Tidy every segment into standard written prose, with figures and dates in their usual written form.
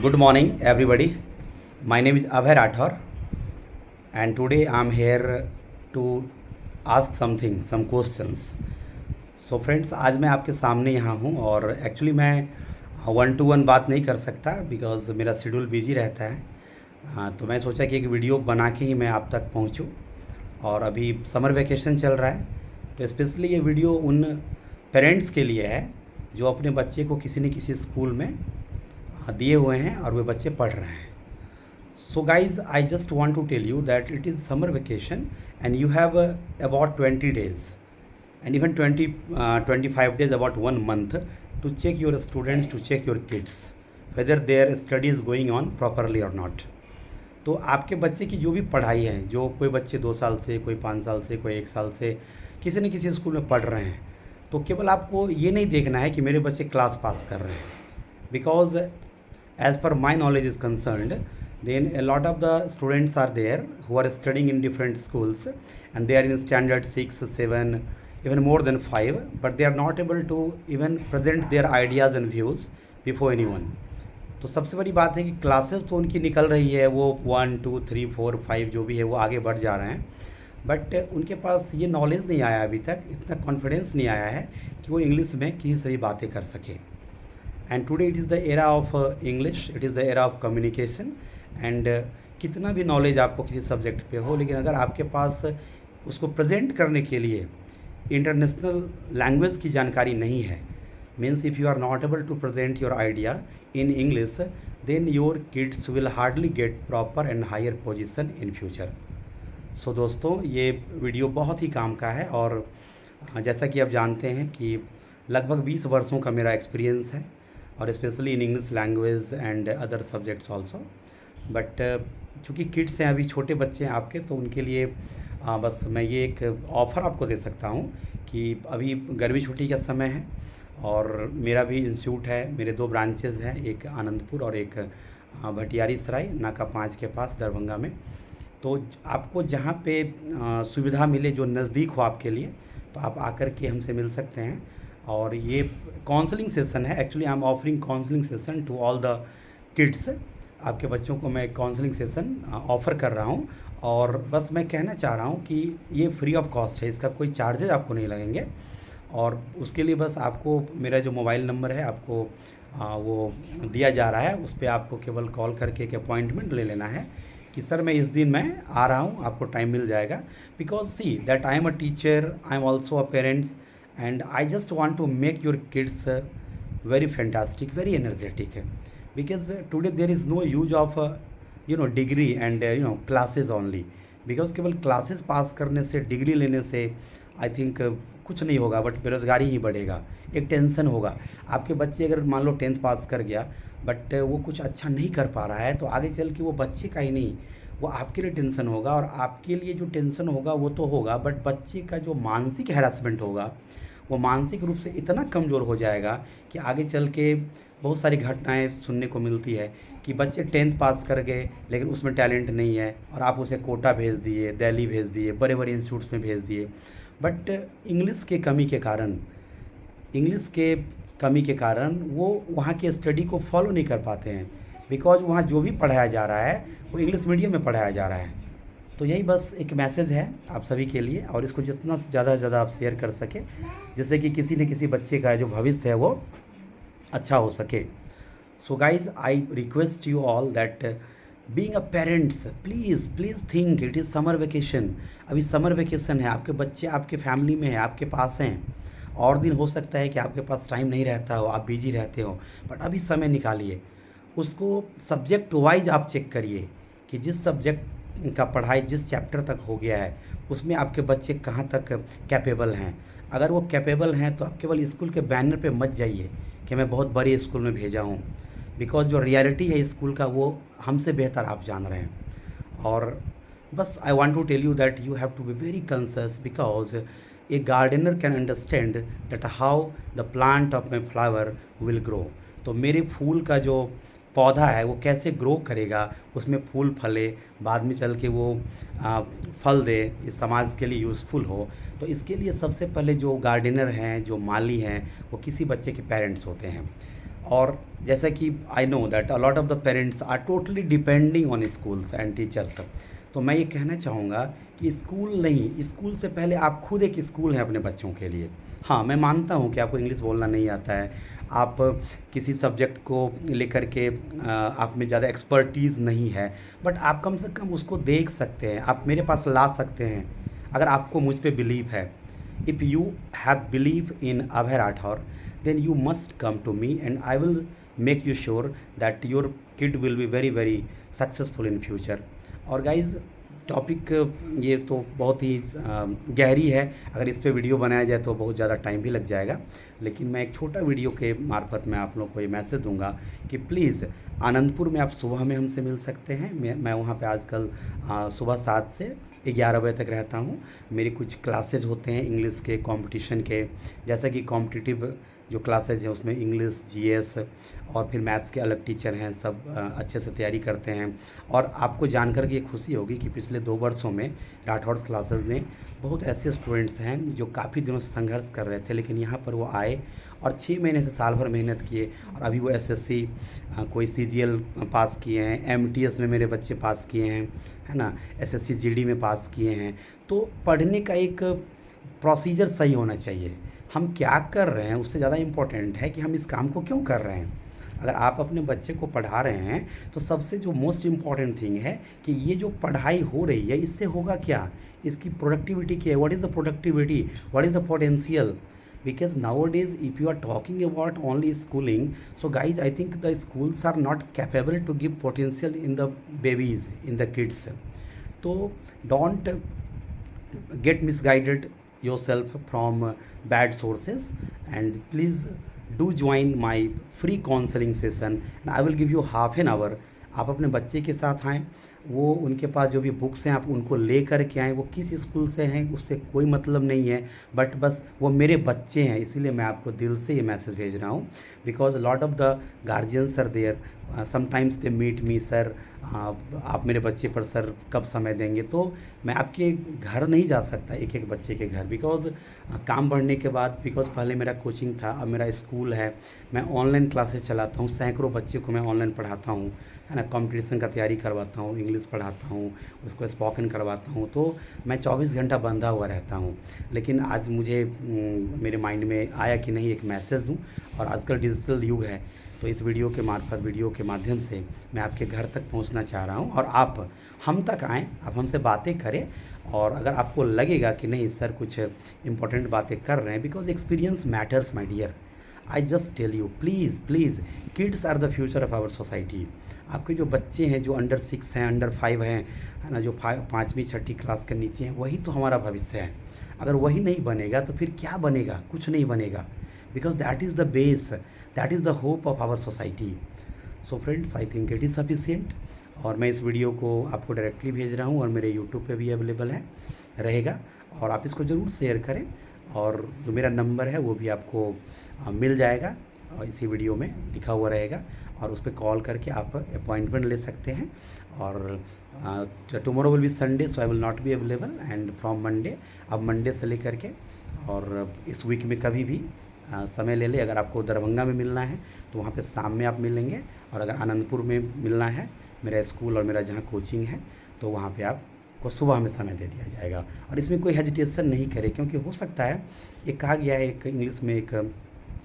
Good morning, everybody. My name is Abhay Rathor, and today I'm here to ask some questions. So friends, आज मैं आपके सामने यहाँ हूँ और एक्चुअली मैं वन टू वन बात नहीं कर सकता बिकॉज़ मेरा शेड्यूल बिजी रहता है। तो मैं सोचा कि एक वीडियो बना के ही मैं आप तक पहुँचूँ। और अभी समर वेकेशन चल रहा है, तो स्पेशली ये वीडियो उन पेरेंट्स के लिए है जो अपने बच्चे को किसी न किसी स्कूल में दिए हुए हैं और वे बच्चे पढ़ रहे हैं। So guys, I just want to tell you that it is summer vacation and you have about 20 days and even 25 days, about 1 month to check your students, to check your kids whether their study is going on properly or not. तो आपके बच्चे की जो भी पढ़ाई है, जो कोई बच्चे 2 साल से, कोई 5 साल से, कोई 1 साल से किसी न किसी स्कूल में पढ़ रहे हैं, तो केवल आपको ये नहीं देखना है कि मेरे बच्चे क्लास पास कर रहे हैं। Because as per my knowledge is concerned, then a lot of the students are there who are studying in different schools and they are in standard 6, 7, even more than 5, but they are not able to even present their ideas and views before anyone. तो सबसे बड़ी बात है कि classes तो उनकी निकल रही है, वो 1, 2, 3, 4, 5 जो भी है वो आगे बढ़ जा रहे हैं, बट उनके पास ये नॉलेज नहीं आया अभी तक, इतना कॉन्फिडेंस नहीं आया है कि वो इंग्लिश में किसी से भी बातें कर सके। And today it is the era of English, it is the era of communication. And कितना भी नॉलेज आपको किसी सब्जेक्ट पे हो, लेकिन अगर आपके पास उसको प्रेजेंट करने के लिए इंटरनेशनल लैंग्वेज की जानकारी नहीं है, means if you are not able to present your idea in English, then your kids will hardly get proper and higher position in future. So दोस्तों, ये वीडियो बहुत ही काम का है और जैसा कि आप जानते हैं कि लगभग 20 वर्षों का मेरा एक्सपीरियंस है और specially in English language and other subjects also. But चूँकि किड्स हैं, अभी छोटे बच्चे हैं आपके, तो उनके लिए बस मैं ये एक ऑफ़र आपको दे सकता हूँ कि अभी गर्मी छुट्टी का समय है और मेरा भी इंस्टीट्यूट है, मेरे 2 ब्रांचेज़ हैं, एक आनंदपुर और एक भटियारी सराय नाका 5 के पास दरभंगा में। तो आपको जहाँ पे सुविधा मिले, जो नज़दीक हो आपके लिए, तो आप आकर के हमसे मिल सकते हैं। और ये काउंसलिंग सेशन है, actually I am offering counselling session to all the kids. आपके बच्चों को मैं काउंसलिंग सेशन ऑफ़र कर रहा हूँ और बस मैं कहना चाह रहा हूँ कि ये फ्री ऑफ कॉस्ट है, इसका कोई चार्जेज आपको नहीं लगेंगे। और उसके लिए बस आपको मेरा जो मोबाइल नंबर है आपको वो दिया जा रहा है, उस पर आपको केवल कॉल करके एक अपॉइंटमेंट ले लेना है कि सर मैं इस दिन मैं आ रहा हूँ, आपको टाइम मिल जाएगा। Because see that I am a teacher, I am also a parents, and I just want to make your kids very fantastic, very energetic, because today there is no use of degree and classes only, because केवल classes पास करने से, degree लेने से I think कुछ नहीं होगा, but बेरोज़गारी ही बढ़ेगा, एक टेंशन होगा। आपके बच्चे अगर मान लो 10th पास कर गया बट वो कुछ अच्छा नहीं कर पा रहा है, तो आगे चल के वो बच्चे का ही नहीं, वो आपके लिए टेंशन होगा। और आपके लिए जो टेंशन होगा वो तो होगा, बट बच्चे का जो मानसिक हैरेसमेंट होगा, वो मानसिक रूप से इतना कमज़ोर हो जाएगा कि आगे चल के बहुत सारी घटनाएं सुनने को मिलती है कि बच्चे 10th पास कर गए लेकिन उसमें टैलेंट नहीं है और आप उसे कोटा भेज दिए, दिल्ली भेज दिए, बड़े बड़े इंस्टीट्यूट्स में भेज दिए, बट इंग्लिश के कमी के कारण वो वहाँ के स्टडी को फॉलो नहीं कर पाते हैं, बिकॉज वहाँ जो भी पढ़ाया जा रहा है वो इंग्लिश मीडियम में पढ़ाया जा रहा है। तो यही बस एक मैसेज है आप सभी के लिए, और इसको जितना ज़्यादा से ज़्यादा आप शेयर कर सके, जिससे कि किसी न किसी बच्चे का जो भविष्य है वो अच्छा हो सके। So guys, I request you all that being a parents, please think it is summer vacation. अभी समर वेकेशन है, आपके बच्चे आपके फैमिली में हैं, आपके पास हैं। और दिन हो सकता है कि आपके पास टाइम नहीं रहता हो, आप बिजी रहते हो, बट अभी समय निकालिए, उसको सब्जेक्ट वाइज आप चेक करिए कि जिस सब्जेक्ट का पढ़ाई जिस चैप्टर तक हो गया है उसमें आपके बच्चे कहाँ तक कैपेबल हैं। अगर वो कैपेबल हैं तो आप केवल स्कूल के बैनर पे मत जाइए कि मैं बहुत बड़े स्कूल में भेजा हूँ, बिकॉज जो रियलिटी है स्कूल का वो हमसे बेहतर आप जान रहे हैं। और बस I want to tell you that you have to be very conscious, because a gardener can understand that how the plant of my flower will grow. तो मेरे फूल का जो पौधा है वो कैसे ग्रो करेगा, उसमें फूल फले, बाद में चल के वो फल दे, इस समाज के लिए यूज़फुल हो। तो इसके लिए सबसे पहले जो गार्डनर हैं, जो माली हैं, वो किसी बच्चे के पेरेंट्स होते हैं। और जैसा कि I know that a lot of the parents are totally depending on schools and teachers. तो मैं ये कहना चाहूँगा कि स्कूल नहीं, स्कूल से पहले आप खुद एक स्कूल हैं अपने बच्चों के लिए। हाँ, मैं मानता हूँ कि आपको इंग्लिश बोलना नहीं आता है, आप किसी सब्जेक्ट को लेकर के आप में ज़्यादा एक्सपर्टीज़ नहीं है, बट आप कम से कम उसको देख सकते हैं, आप मेरे पास ला सकते हैं अगर आपको मुझ पे बिलीव है। If you have believe in Abhay Rathore, then you must come to me and I will make you sure that your kid will be very very successful in future। और गाइज़ टॉपिक ये तो बहुत ही गहरी है, अगर इस पे वीडियो बनाया जाए तो बहुत ज़्यादा टाइम भी लग जाएगा, लेकिन मैं एक छोटा वीडियो के मार्फत मैं आप लोगों को ये मैसेज दूंगा कि प्लीज़ आनंदपुर में आप सुबह में हमसे मिल सकते हैं। मैं वहाँ पे आजकल सुबह 7 से 11 बजे तक रहता हूँ। मेरी कुछ क्लासेज होते हैं इंग्लिश के, कंपटीशन के, जैसा कि कॉम्पिटिटिव जो क्लासेज हैं उसमें इंग्लिश, जीएस और फिर मैथ्स के अलग टीचर हैं, सब अच्छे से तैयारी करते हैं। और आपको जानकर के ये खुशी होगी कि पिछले 2 वर्षों में राठौड़ क्लासेज ने बहुत ऐसे स्टूडेंट्स हैं जो काफ़ी दिनों से संघर्ष कर रहे थे, लेकिन यहाँ पर वो आए और 6 महीने से साल भर मेहनत किए और अभी वो एसएससी, कोई सीजीएल पास किए हैं, एमटीएस में मेरे बच्चे पास किए हैं, है ना, एसएससी जीडी में पास किए हैं। तो पढ़ने का एक प्रोसीजर सही होना चाहिए। हम क्या कर रहे हैं उससे ज़्यादा इम्पोर्टेंट है कि हम इस काम को क्यों कर रहे हैं। अगर आप अपने बच्चे को पढ़ा रहे हैं तो सबसे जो मोस्ट इम्पॉर्टेंट थिंग है कि ये जो पढ़ाई हो रही है इससे होगा क्या, इसकी प्रोडक्टिविटी क्या है, what is the productivity, what is the potential. Because nowadays if you are talking about only schooling, so guys I think the schools are not capable to give potential in the babies, in the kids. So don't get misguided yourself from bad sources and please do join my free counseling session and I will give you half an hour। आप अपने बच्चे के साथ आएँ, वो उनके पास जो भी बुक्स हैं आप उनको ले कर के आएँ, वो किस स्कूल से हैं उससे कोई मतलब नहीं है, बट बस वो मेरे बच्चे हैं, इसीलिए मैं आपको दिल से ये मैसेज भेज रहा हूँ। Because lot of the guardians are there, sometimes they meet me, sir आप मेरे बच्चे पर सर कब समय देंगे। तो मैं आपके घर नहीं जा सकता एक एक बच्चे के घर, बिकॉज काम बढ़ने के बाद, बिकॉज पहले मेरा कोचिंग था, अब मेरा स्कूल है, मैं ऑनलाइन क्लासेस चलाता हूँ, सैकड़ों बच्चे को मैं ऑनलाइन पढ़ाता हूँ, है ना, कंपटीशन का तैयारी करवाता हूँ, इंग्लिश पढ़ाता हूँ, उसको स्पोकन करवाता हूँ। तो मैं 24 घंटा बंधा हुआ रहता हूँ, लेकिन आज मुझे मेरे माइंड में आया कि नहीं एक मैसेज दूँ। और आजकल डिजिटल युग है, तो इस वीडियो के मार्फत, वीडियो के माध्यम से मैं आपके घर तक पहुंचना चाह रहा हूं और आप हम तक आएँ, आप हमसे बातें करें। और अगर आपको लगेगा कि नहीं सर कुछ इंपॉर्टेंट बातें कर रहे हैं, because experience matters my dear, I just tell you please please, kids are the future of our society. आपके जो बच्चे हैं जो अंडर 6 हैं, अंडर 5 हैं, है ना, जो 5वीं 6ठी क्लास के नीचे हैं, वही तो हमारा भविष्य है। अगर वही नहीं बनेगा तो फिर क्या बनेगा, कुछ नहीं बनेगा, because that is the base, that is the hope of our society. So friends I think it is sufficient. और मैं इस वीडियो को आपको डायरेक्टली भेज रहा हूँ और मेरे यूट्यूब पे भी अवेलेबल है रहेगा, और आप इसको ज़रूर शेयर करें। और जो मेरा नंबर है वो भी आपको मिल जाएगा और इसी वीडियो में लिखा हुआ रहेगा, और उस पर कॉल करके आप अपॉइंटमेंट ले सकते हैं। और tomorrow will be Sunday, so I will not be available, and from Monday, अब मंडे से लेकर के और इस वीक में कभी भी समय ले ले। अगर आपको दरभंगा में मिलना है तो वहाँ पे शाम में आप मिलेंगे, और अगर आनंदपुर में मिलना है, मेरा स्कूल और मेरा जहाँ कोचिंग है, तो वहाँ पे आपको सुबह में समय दे दिया जाएगा। और इसमें कोई हेजिटेशन नहीं करे, क्योंकि हो सकता है, ये कहा गया है एक इंग्लिश में एक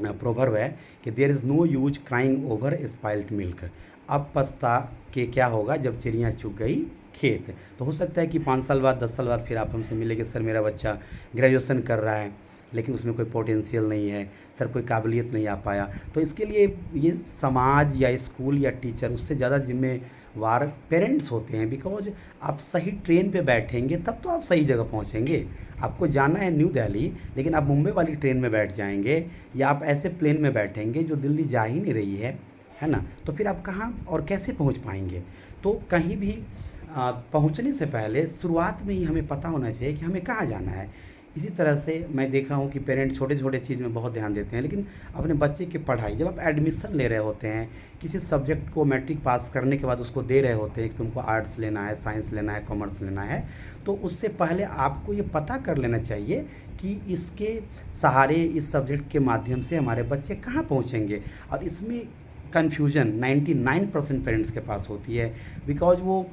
प्रोवर्ब है कि there is no use crying over spilled milk. अब पछता के क्या होगा जब चिड़ियाँ चुग गई खेत। तो हो सकता है कि 5 साल बाद, 10 साल बाद फिर आप हमसे मिले कि सर मेरा बच्चा ग्रेजुएशन कर रहा है लेकिन उसमें कोई पोटेंशियल नहीं है, सर कोई काबिलियत नहीं आ पाया। तो इसके लिए ये समाज या स्कूल या टीचर, उससे ज़्यादा जिम्मेवार पेरेंट्स होते हैं। बिकॉज आप सही ट्रेन पे बैठेंगे तब तो आप सही जगह पहुंचेंगे। आपको जाना है न्यू दिल्ली, लेकिन आप मुंबई वाली ट्रेन में बैठ जाएंगे, या आप ऐसे प्लेन में बैठेंगे जो दिल्ली जा ही नहीं रही है ना, तो फिर आप कहाँ और कैसे पहुँच पाएंगे। तो कहीं भी पहुँचने से पहले शुरुआत में ही हमें पता होना चाहिए कि हमें कहाँ जाना है। इसी तरह से मैं देखा हूँ कि पेरेंट्स छोटे छोटे चीज़ में बहुत ध्यान देते हैं, लेकिन अपने बच्चे की पढ़ाई, जब आप एडमिशन ले रहे होते हैं किसी सब्जेक्ट को, मैट्रिक पास करने के बाद उसको दे रहे होते हैं कि तुमको आर्ट्स लेना है, साइंस लेना है, कॉमर्स लेना है, तो उससे पहले आपको ये पता कर लेना चाहिए कि इसके सहारे, इस सब्जेक्ट के माध्यम से हमारे बच्चे कहाँ पहुँचेंगे। और इसमें कन्फ्यूजन 99% पेरेंट्स के पास होती है, बिकॉज वो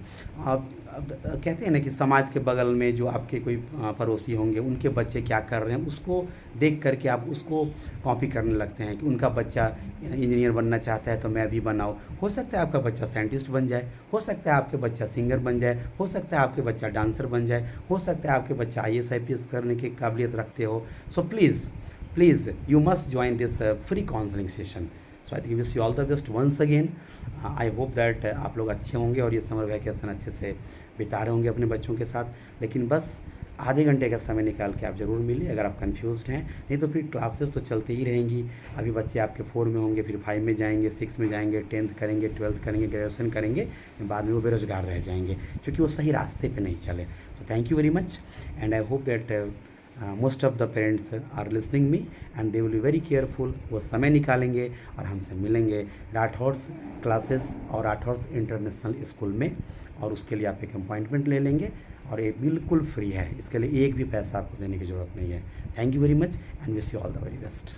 कहते हैं ना कि समाज के बगल में जो आपके कोई पड़ोसी होंगे, उनके बच्चे क्या कर रहे हैं, उसको देख करके आप उसको कॉपी करने लगते हैं कि उनका बच्चा इंजीनियर बनना चाहता है तो मैं भी बनाऊँ। हो सकता है आपका बच्चा साइंटिस्ट बन जाए, हो सकता है आपके बच्चा सिंगर बन जाए, हो सकता है आपके बच्चा डांसर बन जाए, हो सकता है आपके बच्चा IAS IPS करने की काबिलियत रखते हो। So please you must join this free counselling session. So I think wish you all the best once again. I hope that आप लोग अच्छे होंगे और ये समर वैकेशन अच्छे से बिता रहे होंगे अपने बच्चों के साथ। लेकिन बस आधे घंटे का समय निकाल के आप ज़रूर मिलिए अगर आप कंफ्यूज्ड हैं, नहीं तो फिर क्लासेस तो चलती ही रहेंगी। अभी बच्चे आपके 4 में होंगे, फिर 5 में जाएंगे, 6 में जाएंगे, 10th करेंगे, 12th करेंगे, ग्रेजुएशन करेंगे, बाद में वो बेरोजगार रह जाएंगे क्योंकि वो सही रास्ते पे नहीं चले। तो thank you very much and I hope that most of the parents are listening me and they will be very careful. वो समय निकालेंगे और हमसे मिलेंगे राठौर्स क्लासेस और राठौर्स इंटरनेशनल स्कूल में, और उसके लिए आप एक अपॉइंटमेंट ले लेंगे और ये बिल्कुल फ्री है, इसके लिए एक भी पैसा आपको देने की ज़रूरत नहीं है। Thank you very much and wish you all the very best.